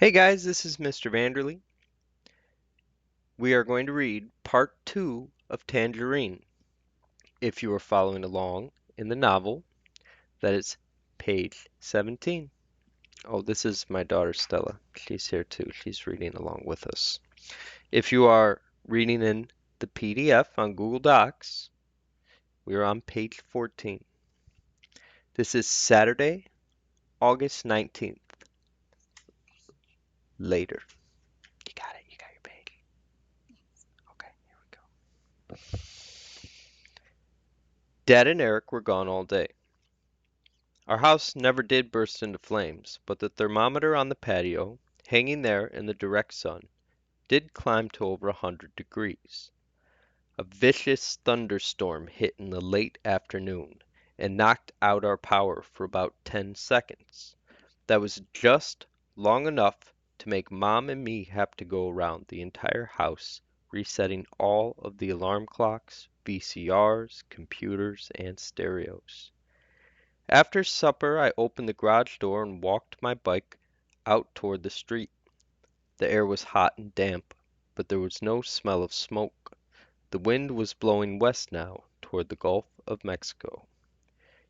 Hey guys, this is Mr. Vanderlee. We are going to read part 2 of Tangerine. If you are following along in the novel, that is page 17. Oh, this is my daughter Stella. She's here too. She's reading along with us. If you are reading in the PDF on Google Docs, we are on page 14. This is Saturday, August 19th. Later. You got it. You got your page. Okay, here we go. Dad and Eric were gone all day. Our house never did burst into flames, but the thermometer on the patio, hanging there in the direct sun, did climb to over 100 degrees. A vicious thunderstorm hit in the late afternoon and knocked out our power for about 10 seconds. That was just long enough to make Mom and me have to go around the entire house, resetting all of the alarm clocks, VCRs, computers, and stereos. After supper I opened the garage door and walked my bike out toward the street. The air was hot and damp, but there was no smell of smoke. The wind was blowing west now, toward the Gulf of Mexico.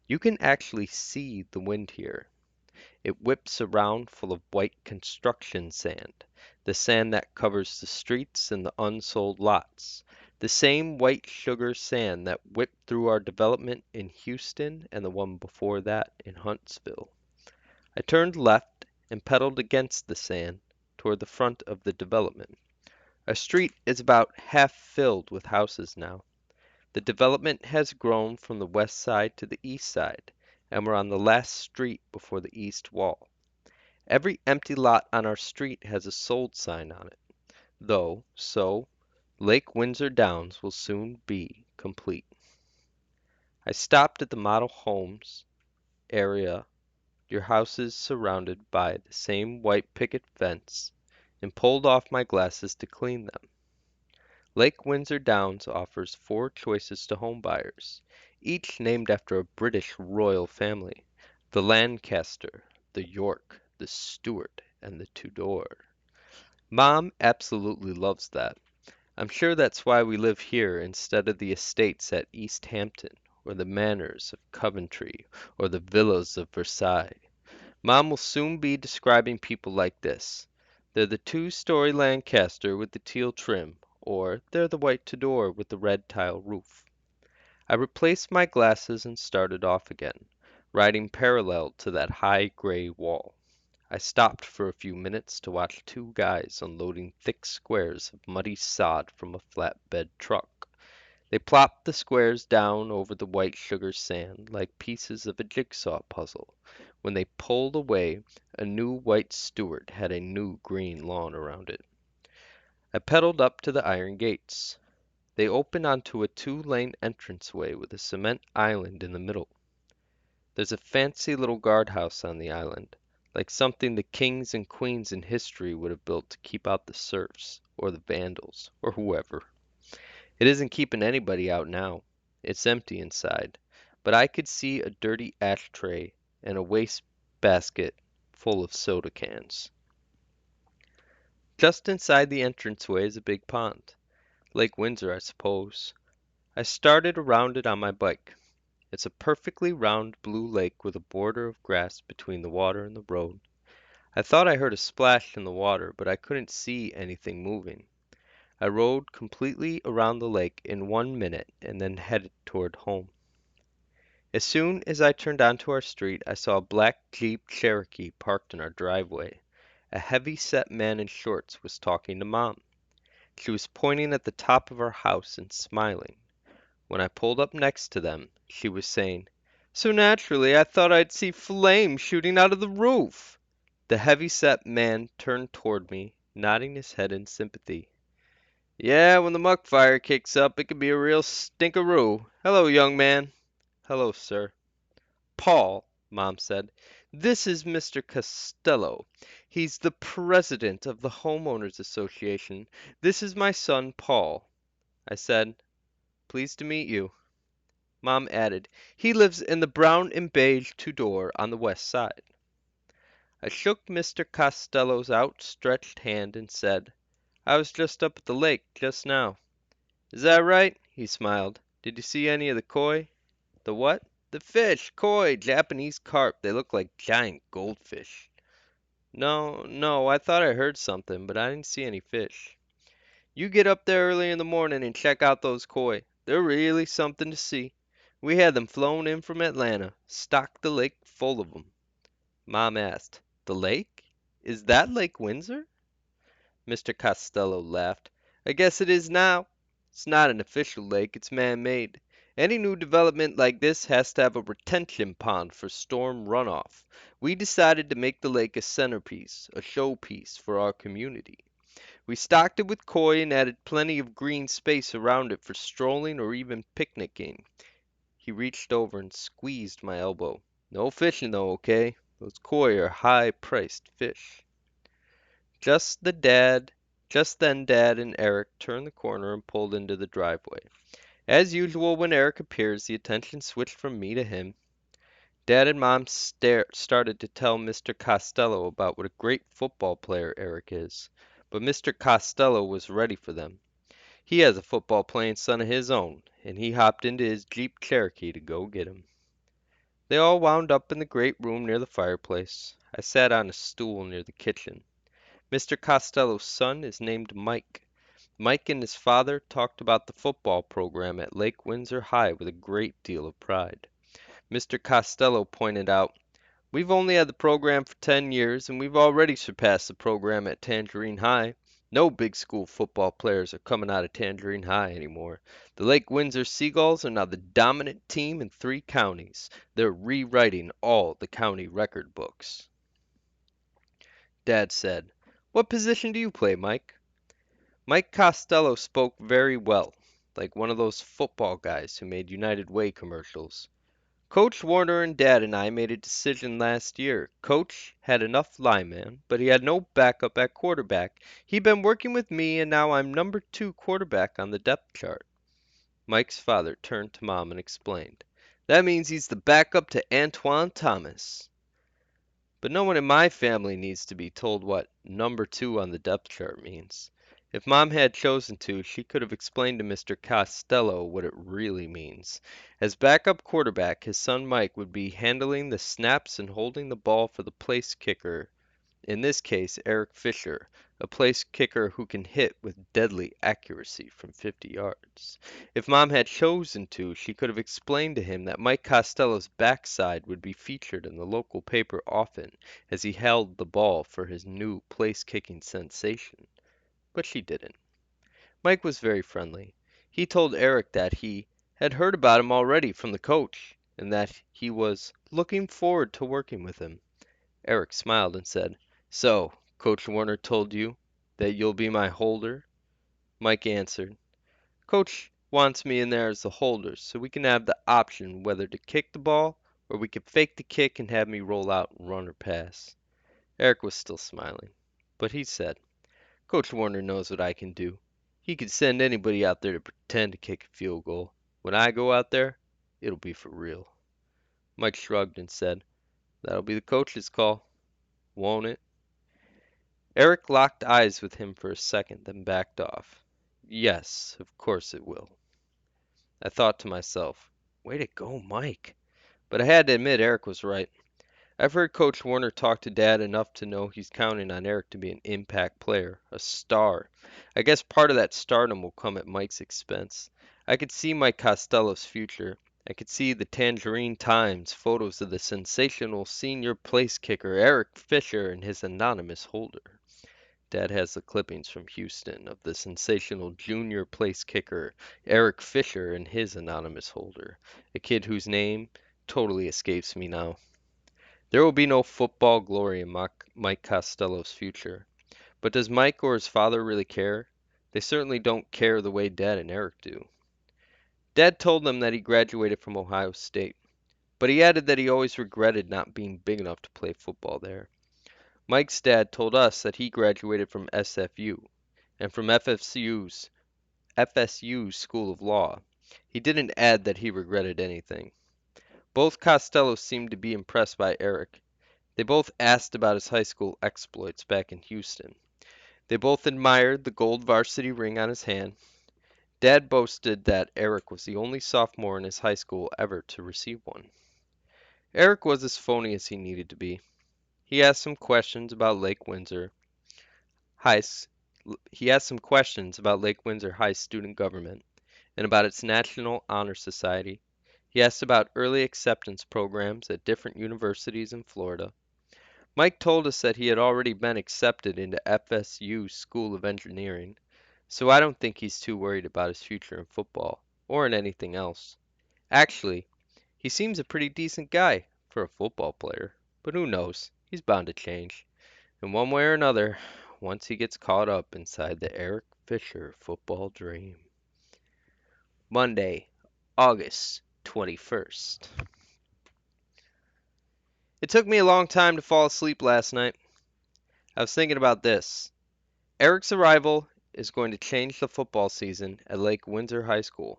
You can actually see the wind here. It whips around full of white construction sand, the sand that covers the streets and the unsold lots. The same white sugar sand that whipped through our development in Houston and the one before that in Huntsville. I turned left and pedaled against the sand toward the front of the development. Our street is about half filled with houses now. The development has grown from the west side to the east side, and we're on the last street before the east wall. Every empty lot on our street has a sold sign on it, though, so Lake Windsor Downs will soon be complete. I stopped at the model homes area, your houses surrounded by the same white picket fence, and pulled off my glasses to clean them. Lake Windsor Downs offers 4 choices to home buyers, each named after a British royal family: the Lancaster, the York, the Stuart, and the Tudor. Mom absolutely loves that. I'm sure that's why we live here instead of the estates at East Hampton, or the manors of Coventry, or the villas of Versailles. Mom will soon be describing people like this: they're the 2-story Lancaster with the teal trim, or they're the white Tudor with the red tile roof. I replaced my glasses and started off again, riding parallel to that high gray wall. I stopped for a few minutes to watch 2 guys unloading thick squares of muddy sod from a flatbed truck. They plopped the squares down over the white sugar sand like pieces of a jigsaw puzzle. When they pulled away, a new white Stuart had a new green lawn around it. I pedaled up to the iron gates. They open onto a 2-lane entranceway with a cement island in the middle. There's a fancy little guardhouse on the island, like something the kings and queens in history would have built to keep out the serfs, or the vandals, or whoever. It isn't keeping anybody out now. It's empty inside, but I could see a dirty ashtray and a waste basket full of soda cans. Just inside the entranceway is a big pond. Lake Windsor, I suppose. I started around it on my bike. It's a perfectly round blue lake with a border of grass between the water and the road. I thought I heard a splash in the water, but I couldn't see anything moving. I rode completely around the lake in 1 minute and then headed toward home. As soon as I turned onto our street, I saw a black Jeep Cherokee parked in our driveway. A heavy-set man in shorts was talking to Mom. She was pointing at the top of our house and smiling. When I pulled up next to them, she was saying, "So naturally I thought I'd see flames shooting out of the roof." The heavy-set man turned toward me, nodding his head in sympathy. "Yeah, when the muck fire kicks up, it can be a real stinkeroo. Hello, young man." "Hello, sir." "Paul," Mom said, "this is Mr. Costello. He's the president of the Homeowners Association. This is my son, Paul." I said, "Pleased to meet you." Mom added, "He lives in the brown and beige Tudor on the west side." I shook Mr. Costello's outstretched hand and said, "I was just up at the lake just now." "Is that right?" he smiled. "Did you see any of the koi?" "The what?" "The fish. Koi. Japanese carp. They look like giant goldfish." "No, no, I thought I heard something, but I didn't see any fish." "You get up there early in the morning and check out those koi. They're really something to see. We had them flown in from Atlanta. Stocked the lake full of 'em." Mom asked, "The lake? Is that Lake Windsor?" Mr. Costello laughed. "I guess it is now. It's not an official lake, it's man-made. Any new development like this has to have a retention pond for storm runoff. We decided to make the lake a centerpiece, a showpiece for our community. We stocked it with koi and added plenty of green space around it for strolling or even picnicking." He reached over and squeezed my elbow. "No fishing though, okay? Those koi are high-priced fish." Just the dad, just then Dad and Eric turned the corner and pulled into the driveway. As usual, when Eric appears, the attention switched from me to him. Dad and Mom started to tell Mr. Costello about what a great football player Eric is, but Mr. Costello was ready for them. He has a football playing son of his own, and he hopped into his Jeep Cherokee to go get him. They all wound up in the great room near the fireplace. I sat on a stool near the kitchen. Mr. Costello's son is named Mike. Mike and his father talked about the football program at Lake Windsor High with a great deal of pride. Mr. Costello pointed out, "We've only had the program for 10 years, and we've already surpassed the program at Tangerine High. No big school football players are coming out of Tangerine High anymore. The Lake Windsor Seagulls are now the dominant team in 3 counties. They're rewriting all the county record books." Dad said, "What position do you play, Mike?" Mike Costello spoke very well, like one of those football guys who made United Way commercials. "Coach Warner and Dad and I made a decision last year. Coach had enough linemen, but he had no backup at quarterback. He'd been working with me, and now I'm number 2 quarterback on the depth chart." Mike's father turned to Mom and explained, "That means he's the backup to Antoine Thomas." But no one in my family needs to be told what "number 2 on the depth chart" means. If Mom had chosen to, she could have explained to Mr. Costello what it really means. As backup quarterback, his son Mike would be handling the snaps and holding the ball for the place kicker, in this case Eric Fisher, a place kicker who can hit with deadly accuracy from 50 yards. If Mom had chosen to, she could have explained to him that Mike Costello's backside would be featured in the local paper often as he held the ball for his new place kicking sensation. But she didn't. Mike was very friendly. He told Eric that he had heard about him already from the coach, and that he was looking forward to working with him. Eric smiled and said, "So, Coach Warner told you that you'll be my holder?" Mike answered, "Coach wants me in there as the holder, so we can have the option whether to kick the ball or we can fake the kick and have me roll out and run or pass." Eric was still smiling, but he said, "Coach Warner knows what I can do. He could send anybody out there to pretend to kick a field goal. When I go out there, it'll be for real." Mike shrugged and said, "That'll be the coach's call, won't it?" Eric locked eyes with him for a second, then backed off. "Yes, of course it will." I thought to myself, way to go, Mike. But I had to admit Eric was right. I've heard Coach Warner talk to Dad enough to know he's counting on Eric to be an impact player, a star. I guess part of that stardom will come at Mike's expense. I could see Mike Costello's future. I could see the Tangerine Times photos of the sensational senior place kicker Eric Fisher and his anonymous holder. Dad has the clippings from Houston of the sensational junior place kicker Eric Fisher and his anonymous holder, a kid whose name totally escapes me now. There will be no football glory in Mike Costello's future. But does Mike or his father really care? They certainly don't care the way Dad and Eric do. Dad told them that he graduated from Ohio State, but he added that he always regretted not being big enough to play football there. Mike's dad told us that he graduated from SFU and from FSU's School of Law. He didn't add that he regretted anything. Both Costellos seemed to be impressed by Eric. They both asked about his high school exploits back in Houston. They both admired the gold varsity ring on his hand. Dad boasted that Eric was the only sophomore in his high school ever to receive one. Eric was as phony as he needed to be. He asked some questions about Lake Windsor High. He asked some questions about Lake Windsor High student government and about its National Honor Society. He asked about early acceptance programs at different universities in Florida. Mike told us that he had already been accepted into FSU School of Engineering, so I don't think he's too worried about his future in football or in anything else. Actually, he seems a pretty decent guy for a football player, but who knows? He's bound to change. In one way or another, once he gets caught up inside the Eric Fisher football dream. Monday, August 21st. It took me a long time to fall asleep last night. I was thinking about this. Eric's arrival is going to change the football season at Lake Windsor High School.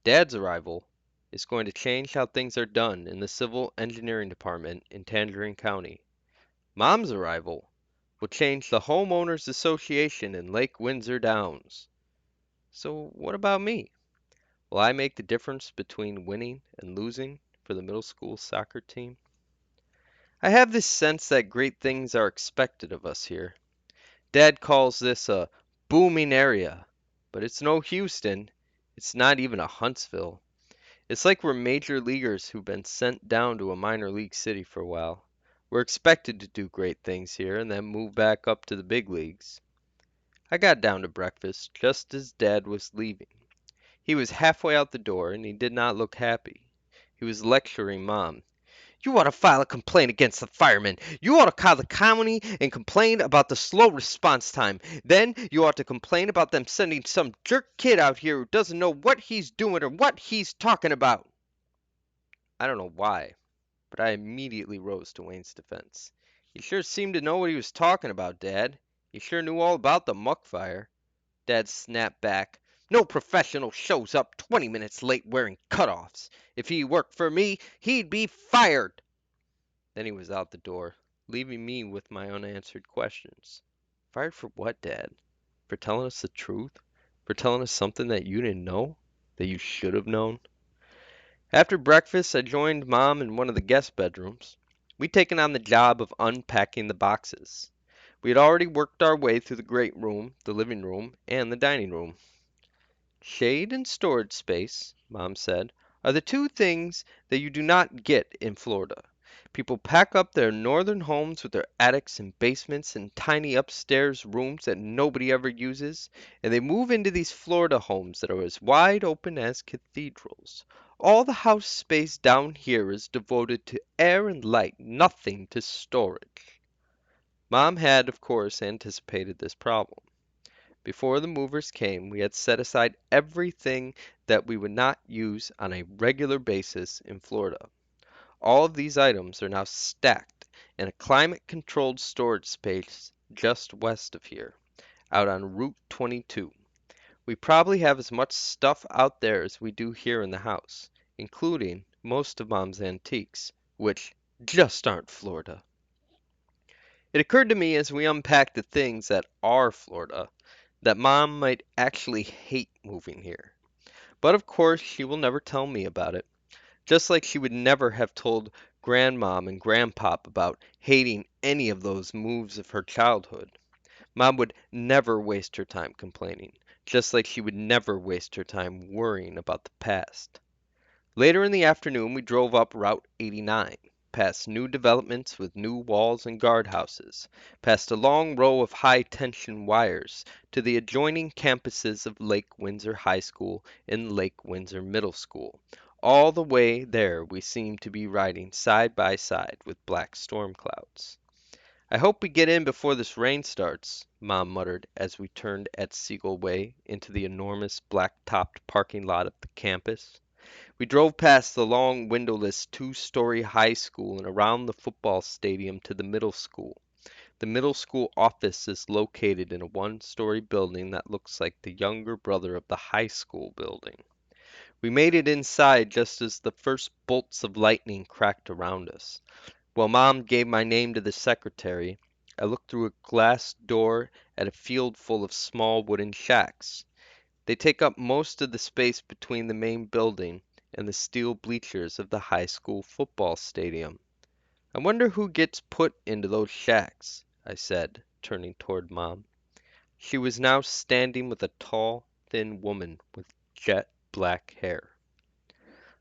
Dad's arrival is going to change how things are done in the civil engineering department in Tangerine County. Mom's arrival will change the homeowners association in Lake Windsor Downs. So what about me? Will I make the difference between winning and losing for the middle school soccer team? I have this sense that great things are expected of us here. Dad calls this a booming area, but it's no Houston. It's not even a Huntsville. It's like we're major leaguers who've been sent down to a minor league city for a while. We're expected to do great things here and then move back up to the big leagues. I got down to breakfast just as Dad was leaving. He was halfway out the door and he did not look happy. He was lecturing Mom. You ought to file a complaint against the firemen. You ought to call the county and complain about the slow response time. Then you ought to complain about them sending some jerk kid out here who doesn't know what he's doing or what he's talking about. I don't know why, but I immediately rose to Wayne's defense. He sure seemed to know what he was talking about, Dad. He sure knew all about the muck fire. Dad snapped back. No professional shows up 20 minutes late wearing cutoffs. If he worked for me, he'd be fired. Then he was out the door, leaving me with my unanswered questions. Fired for what, Dad? For telling us the truth? For telling us something that you didn't know? That you should have known? After breakfast, I joined Mom in one of the guest bedrooms. We'd taken on the job of unpacking the boxes. We had already worked our way through the great room, the living room, and the dining room. Shade and storage space, Mom said, are the two things that you do not get in Florida. People pack up their northern homes with their attics and basements and tiny upstairs rooms that nobody ever uses, and they move into these Florida homes that are as wide open as cathedrals. All the house space down here is devoted to air and light, nothing to storage. Mom had, of course, anticipated this problem. Before the movers came, we had set aside everything that we would not use on a regular basis in Florida. All of these items are now stacked in a climate-controlled storage space just west of here, out on Route 22. We probably have as much stuff out there as we do here in the house, including most of Mom's antiques, which just aren't Florida. It occurred to me as we unpacked the things that are Florida that Mom might actually hate moving here. But of course, she will never tell me about it. Just like she would never have told Grandmom and Grandpop about hating any of those moves of her childhood. Mom would never waste her time complaining, just like she would never waste her time worrying about the past. Later in the afternoon, we drove up Route 89, past new developments with new walls and guardhouses, past a long row of high-tension wires to the adjoining campuses of Lake Windsor High School and Lake Windsor Middle School. All the way there we seemed to be riding side by side with black storm clouds. I hope we get in before this rain starts, Mom muttered as we turned at Seagull Way into the enormous black-topped parking lot of the campus. We drove past the long windowless two-story high school and around the football stadium to the middle school. The middle school office is located in a one-story building that looks like the younger brother of the high school building. We made it inside just as the first bolts of lightning cracked around us. While Mom gave my name to the secretary, I looked through a glass door at a field full of small wooden shacks. They take up most of the space between the main building and the steel bleachers of the high school football stadium. I wonder who gets put into those shacks, I said, turning toward Mom. She was now standing with a tall, thin woman with jet black hair.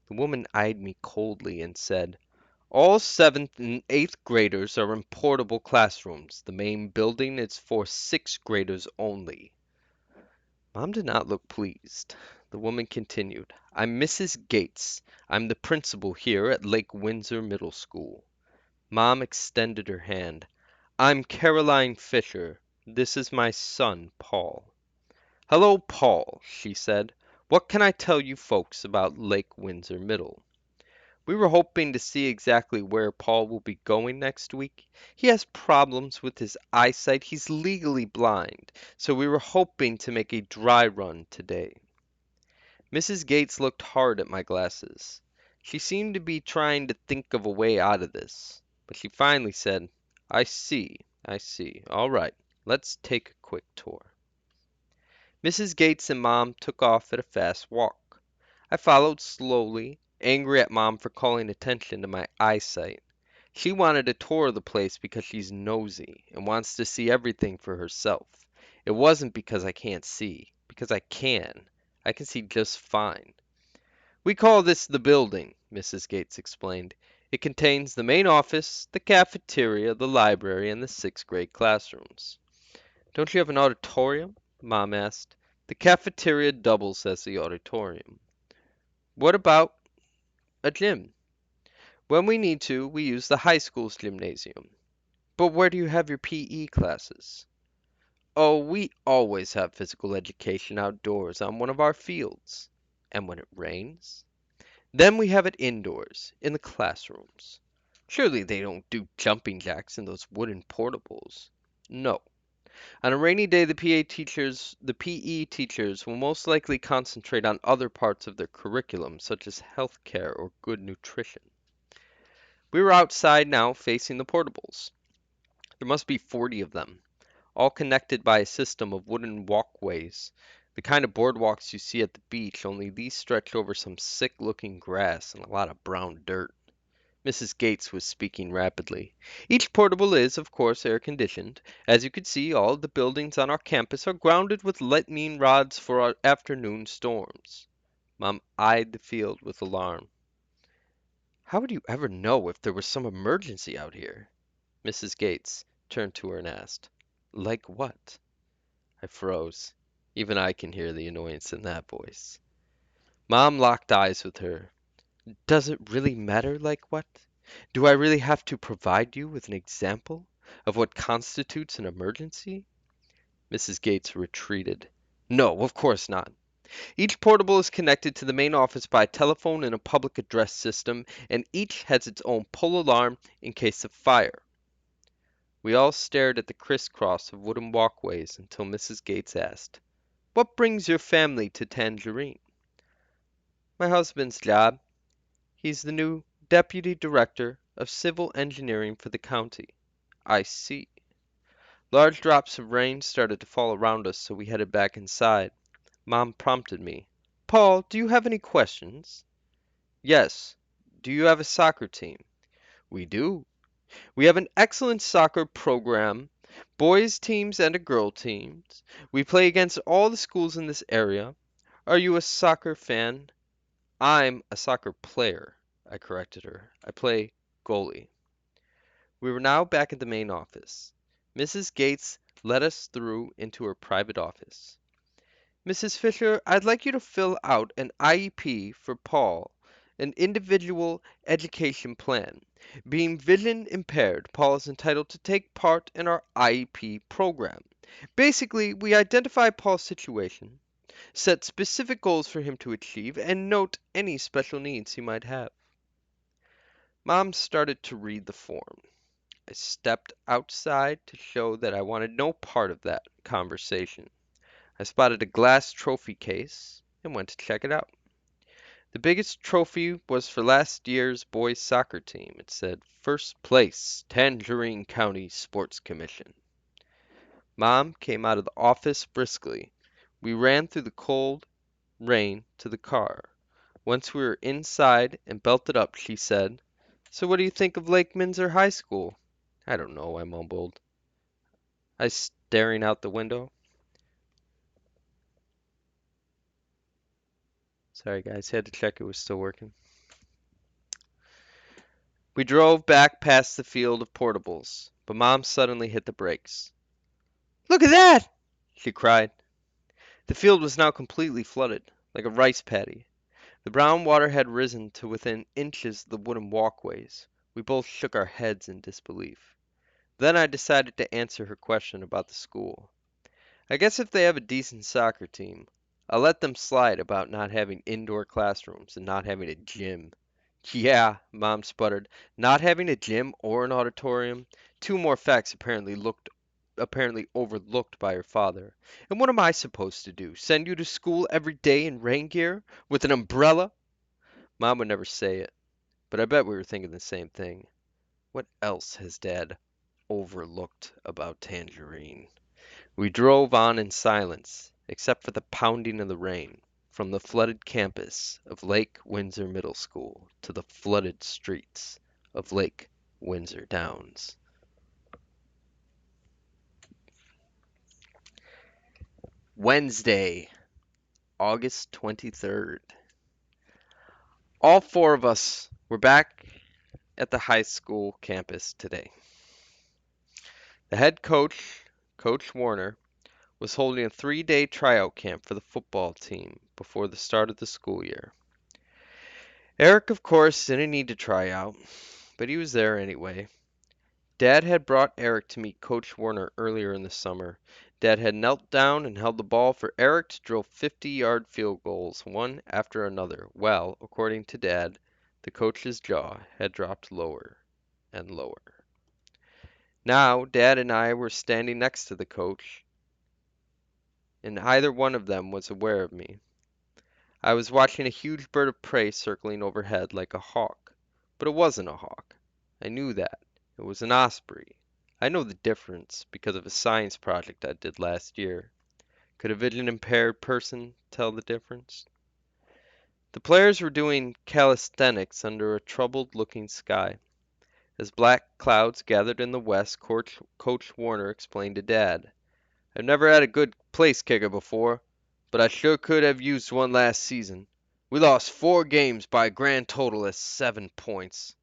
The woman eyed me coldly and said, "All seventh and eighth graders are in portable classrooms. The main building is for sixth graders only." Mom did not look pleased. The woman continued, "I'm Mrs. Gates. I'm the principal here at Lake Windsor Middle School." Mom extended her hand. "I'm Caroline Fisher. This is my son, Paul." "Hello, Paul," she said. "What can I tell you folks about Lake Windsor Middle?" "We were hoping to see exactly where Paul will be going next week. He has problems with his eyesight. He's legally blind, so we were hoping to make a dry run today." Mrs. Gates looked hard at my glasses. She seemed to be trying to think of a way out of this, but she finally said, I see. All right, let's take a quick tour." Mrs. Gates and Mom took off at a fast walk. I followed slowly, angry at Mom for calling attention to my eyesight. She wanted a tour of the place because she's nosy and wants to see everything for herself. It wasn't because I can't see, because I can. I can see just fine. "We call this the building," Mrs. Gates explained. "It contains the main office, the cafeteria, the library, and the sixth grade classrooms." "Don't you have an auditorium?" Mom asked. "The cafeteria doubles as the auditorium." "What about a gym?" "When we need to, we use the high school's gymnasium." "But where do you have your PE classes?" "Oh, we always have physical education outdoors on one of our fields." "And when it rains?" "Then we have it indoors, in the classrooms." "Surely they don't do jumping jacks in those wooden portables." "No. On a rainy day, the PE teachers will most likely concentrate on other parts of their curriculum, such as health care or good nutrition." We were outside now, facing the portables. There must be 40 of them, all connected by a system of wooden walkways, the kind of boardwalks you see at the beach, only these stretch over some sick-looking grass and a lot of brown dirt. Mrs. Gates was speaking rapidly. "Each portable is, of course, air-conditioned. As you can see, all of the buildings on our campus are grounded with lightning rods for our afternoon storms." Mom eyed the field with alarm. "How would you ever know if there was some emergency out here?" Mrs. Gates turned to her and asked, "Like what?" I froze. Even I can hear the annoyance in that voice. Mom locked eyes with her. "Does it really matter like what? Do I really have to provide you with an example of what constitutes an emergency?" Mrs. Gates retreated. "No, of course not. Each portable is connected to the main office by a telephone and a public address system, and each has its own pull alarm in case of fire." We all stared at the crisscross of wooden walkways until Mrs. Gates asked, "What brings your family to Tangerine?" "My husband's job. He's the new Deputy Director of Civil Engineering for the county." "I see." Large drops of rain started to fall around us, so we headed back inside. Mom prompted me. "Paul, do you have any questions?" "Yes. Do you have a soccer team?" "We do. We have an excellent soccer program, boys teams and a girl teams. We play against all the schools in this area. Are you a soccer fan?" "I'm a soccer player," I corrected her. "I play goalie." We were now back at the main office. Mrs. Gates led us through into her private office. "Mrs. Fisher, I'd like you to fill out an IEP for Paul, an individual education plan. Being vision impaired, Paul is entitled to take part in our IEP program. Basically, we identify Paul's situation, set specific goals for him to achieve, and note any special needs he might have." Mom started to read the form. I stepped outside to show that I wanted no part of that conversation. I spotted a glass trophy case and went to check it out. The biggest trophy was for last year's boys' soccer team. It said, "First place, Tangerine County Sports Commission." Mom came out of the office briskly. We ran through the cold rain to the car. Once we were inside and belted up, she said, "So what do you think of Lake Minzer High School?" "I don't know," I mumbled. I was staring out the window. Sorry, guys, had to check it was still working. We drove back past the field of portables, but Mom suddenly hit the brakes. "Look at that!" she cried. The field was now completely flooded, like a rice paddy. The brown water had risen to within inches of the wooden walkways. We both shook our heads in disbelief. Then I decided to answer her question about the school. "I guess if they have a decent soccer team, I'll let them slide about not having indoor classrooms and not having a gym." "Yeah," Mom sputtered, "not having a gym or an auditorium. Two more facts apparently overlooked by her father. And what am I supposed to do? Send you to school every day in rain gear? With an umbrella?" Mom would never say it, but I bet we were thinking the same thing. What else has Dad overlooked about Tangerine? We drove on in silence, except for the pounding of the rain, from the flooded campus of Lake Windsor Middle School to the flooded streets of Lake Windsor Downs. Wednesday, August 23rd. All four of us were back at the high school campus today. The head coach, Coach Warner, was holding a 3-day tryout camp for the football team before the start of the school year. Eric, of course, didn't need to try out, but he was there anyway. Dad had brought Eric to meet Coach Warner earlier in the summer. Dad had knelt down and held the ball for Eric to drill 50-yard field goals, one after another, while, according to Dad, the coach's jaw had dropped lower and lower. Now, Dad and I were standing next to the coach, and either one of them was aware of me. I was watching a huge bird of prey circling overhead like a hawk, but it wasn't a hawk. I knew that. It was an osprey. I know the difference because of a science project I did last year. Could a vision impaired person tell the difference? The players were doing calisthenics under a troubled looking sky. As black clouds gathered in the west, Coach Warner explained to Dad, "I've never had a good place kicker before, but I sure could have used one last season. We lost 4 games by a grand total of 7 points."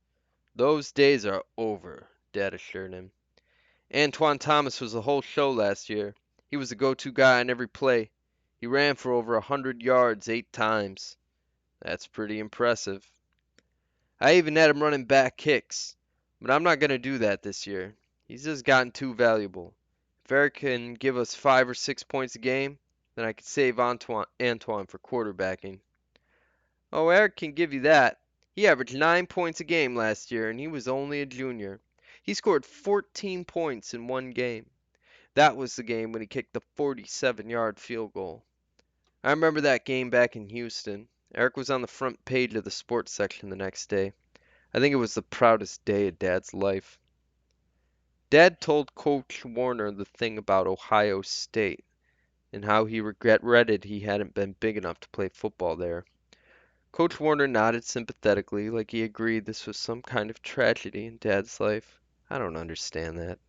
"Those days are over," Dad assured him. "Antoine Thomas was the whole show last year. He was the go-to guy on every play. He ran for over 100 yards 8 times. That's pretty impressive. I even had him running back kicks, but I'm not going to do that this year. He's just gotten too valuable. If Eric can give us 5 or 6 points a game, then I could save Antoine for quarterbacking." "Oh, Eric can give you that. He averaged 9 points a game last year, and he was only a junior. He scored 14 points in one game. That was the game when he kicked the 47-yard field goal. I remember that game back in Houston. Eric was on the front page of the sports section the next day. I think it was the proudest day of Dad's life." Dad told Coach Warner the thing about Ohio State and how he regretted he hadn't been big enough to play football there. Coach Warner nodded sympathetically, like he agreed this was some kind of tragedy in Dad's life. I don't understand that.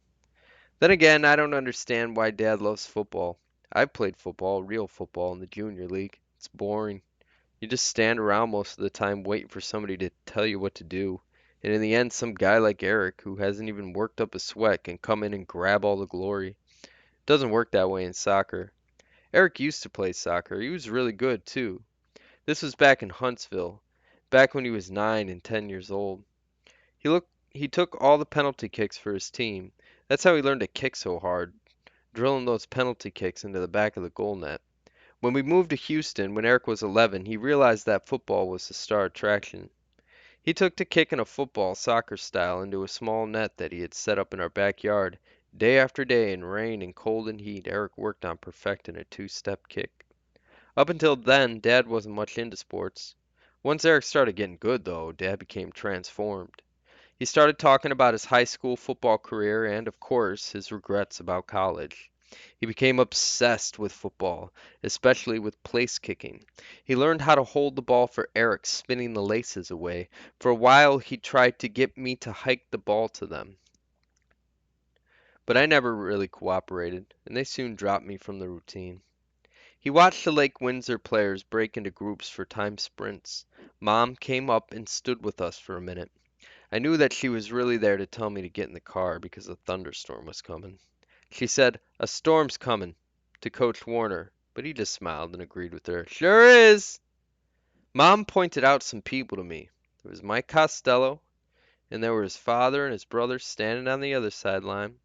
Then again, I don't understand why Dad loves football. I've played football, real football, in the junior league. It's boring. You just stand around most of the time waiting for somebody to tell you what to do. And in the end, some guy like Eric, who hasn't even worked up a sweat, can come in and grab all the glory. It doesn't work that way in soccer. Eric used to play soccer. He was really good, too. This was back in Huntsville, back when he was 9 and 10 years old. He took all the penalty kicks for his team. That's how he learned to kick so hard, drilling those penalty kicks into the back of the goal net. When we moved to Houston, when Eric was 11, he realized that football was the star attraction. He took to kicking a football soccer style into a small net that he had set up in our backyard. Day after day, in rain and cold and heat, Eric worked on perfecting a two-step kick. Up until then, Dad wasn't much into sports. Once Eric started getting good, though, Dad became transformed. He started talking about his high school football career and, of course, his regrets about college. He became obsessed with football, especially with place kicking. He learned how to hold the ball for Eric, spinning the laces away. For a while, he tried to get me to hike the ball to them, but I never really cooperated, and they soon dropped me from the routine. He watched the Lake Windsor players break into groups for time sprints. Mom came up and stood with us for a minute. I knew that she was really there to tell me to get in the car because a thunderstorm was coming. She said, "A storm's coming," to Coach Warner, but he just smiled and agreed with her. "Sure is." Mom pointed out some people to me. There was Mike Costello, and there were his father and his brother standing on the other sideline.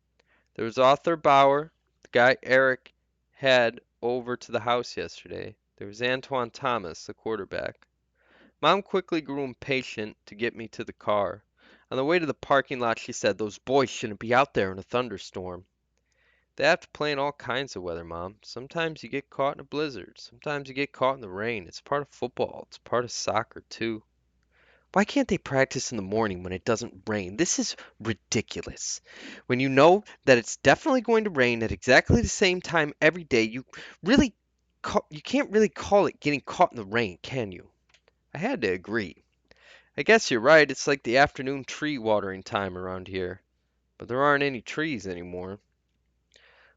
There was Arthur Bauer, the guy Eric had over to the house yesterday. There was Antoine Thomas, the quarterback. Mom quickly grew impatient to get me to the car. On the way to the parking lot, she said, "Those boys shouldn't be out there in a thunderstorm." They have to play in all kinds of weather, Mom. Sometimes you get caught in a blizzard. Sometimes you get caught in the rain. It's part of football. It's part of soccer, too. Why can't they practice in the morning when it doesn't rain? This is ridiculous. When you know that it's definitely going to rain at exactly the same time every day, really you can't really call it getting caught in the rain, can you? I had to agree. I guess you're right. It's like the afternoon tree watering time around here. But there aren't any trees anymore.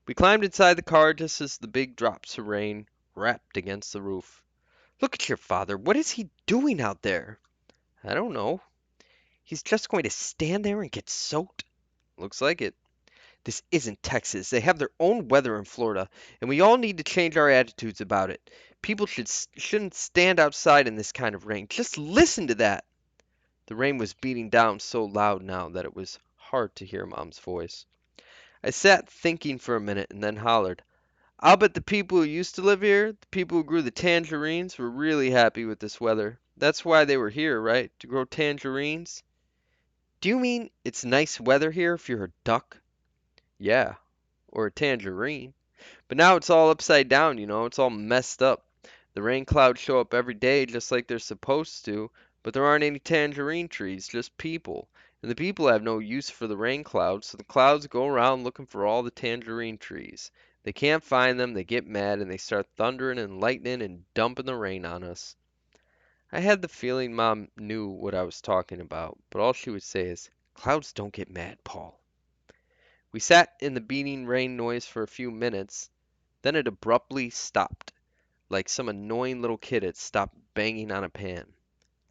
We climbed inside the car just as the big drops of rain rapped against the roof. "Look at your father. What is he doing out there?" "I don't know." "He's just going to stand there and get soaked?" "Looks like it." "This isn't Texas. They have their own weather in Florida, and we all need to change our attitudes about it. People shouldn't stand outside in this kind of rain. Just listen to that." The rain was beating down so loud now that it was hard to hear Mom's voice. I sat thinking for a minute and then hollered, "I'll bet the people who used to live here, the people who grew the tangerines, were really happy with this weather. That's why they were here, right? To grow tangerines?" "Do you mean it's nice weather here if you're a duck?" "Yeah, or a tangerine. But now it's all upside down, it's all messed up. The rain clouds show up every day just like they're supposed to, but there aren't any tangerine trees, just people. And the people have no use for the rain clouds, so the clouds go around looking for all the tangerine trees. They can't find them, they get mad, and they start thundering and lightning and dumping the rain on us." I had the feeling Mom knew what I was talking about, but all she would say is, "Clouds don't get mad, Paul." We sat in the beating rain noise for a few minutes, then it abruptly stopped, like some annoying little kid had stopped banging on a pan.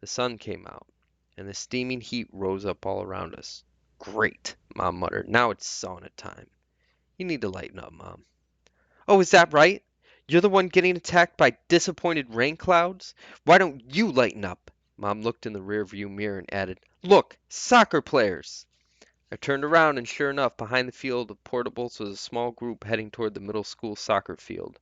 The sun came out, and the steaming heat rose up all around us. "Great," Mom muttered. "Now it's sauna time. You need to lighten up, Mom." "Oh, is that right? You're the one getting attacked by disappointed rain clouds? Why don't you lighten up?" Mom looked in the rearview mirror and added, "Look, soccer players!" I turned around, and sure enough, behind the field of portables was a small group heading toward the middle school soccer field.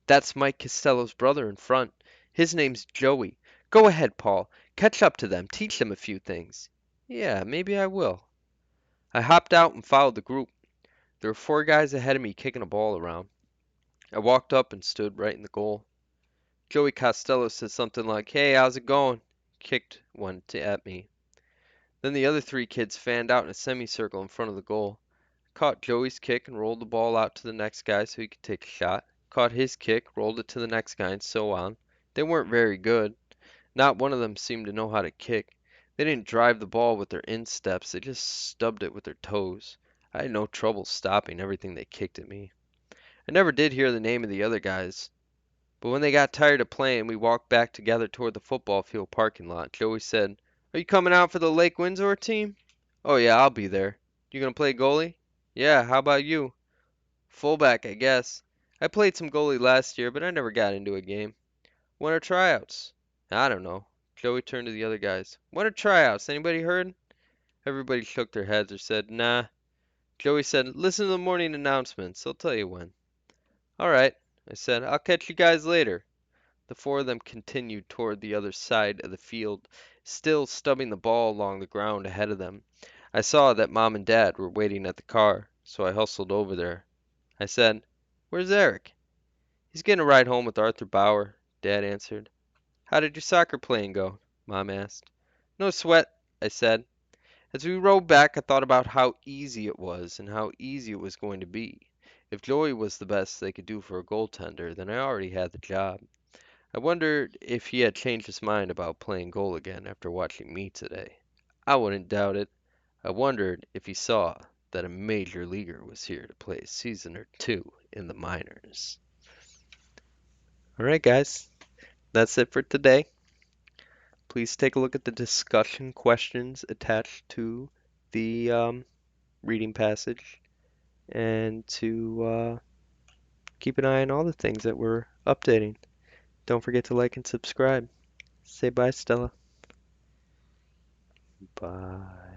"That's Mike Costello's brother in front. His name's Joey. Go ahead, Paul. Catch up to them. Teach them a few things." "Yeah, maybe I will." I hopped out and followed the group. There were four guys ahead of me kicking a ball around. I walked up and stood right in the goal. Joey Costello said something like, "Hey, how's it going?" Kicked one at me. Then the other three kids fanned out in a semicircle in front of the goal. Caught Joey's kick and rolled the ball out to the next guy so he could take a shot. Caught his kick, rolled it to the next guy, and so on. They weren't very good. Not one of them seemed to know how to kick. They didn't drive the ball with their insteps, they just stubbed it with their toes. I had no trouble stopping everything they kicked at me. I never did hear the name of the other guys, but when they got tired of playing, we walked back together toward the football field parking lot. Joey said, "Are you coming out for the Lake Windsor team?" "Oh yeah, I'll be there." "You gonna play goalie?" "Yeah, how about you?" "Fullback, I guess. I played some goalie last year, but I never got into a game." "When are tryouts?" "I don't know." Joey turned to the other guys. "When are tryouts? Anybody heard?" Everybody shook their heads or said, "Nah." Joey said, "Listen to the morning announcements. They'll tell you when." "All right," I said. "I'll catch you guys later." The four of them continued toward the other side of the field, still stubbing the ball along the ground ahead of them. I saw that Mom and Dad were waiting at the car, so I hustled over there. I said, "Where's Eric?" "He's getting a ride home with Arthur Bauer," Dad answered. How did your soccer playing go? Mom asked. No sweat, I said. As we rode back, I thought about how easy it was and how easy it was going to be. If Joey was the best they could do for a goaltender, then I already had the job. I wondered if he had changed his mind about playing goal again after watching me today. I wouldn't doubt it. I wondered if he saw that a major leaguer was here to play a season or two in the minors. All right, guys, that's it for today. Please take a look at the discussion questions attached to the reading passage and to keep an eye on all the things that we're updating. Don't forget to like and subscribe. Say bye, Stella. Bye.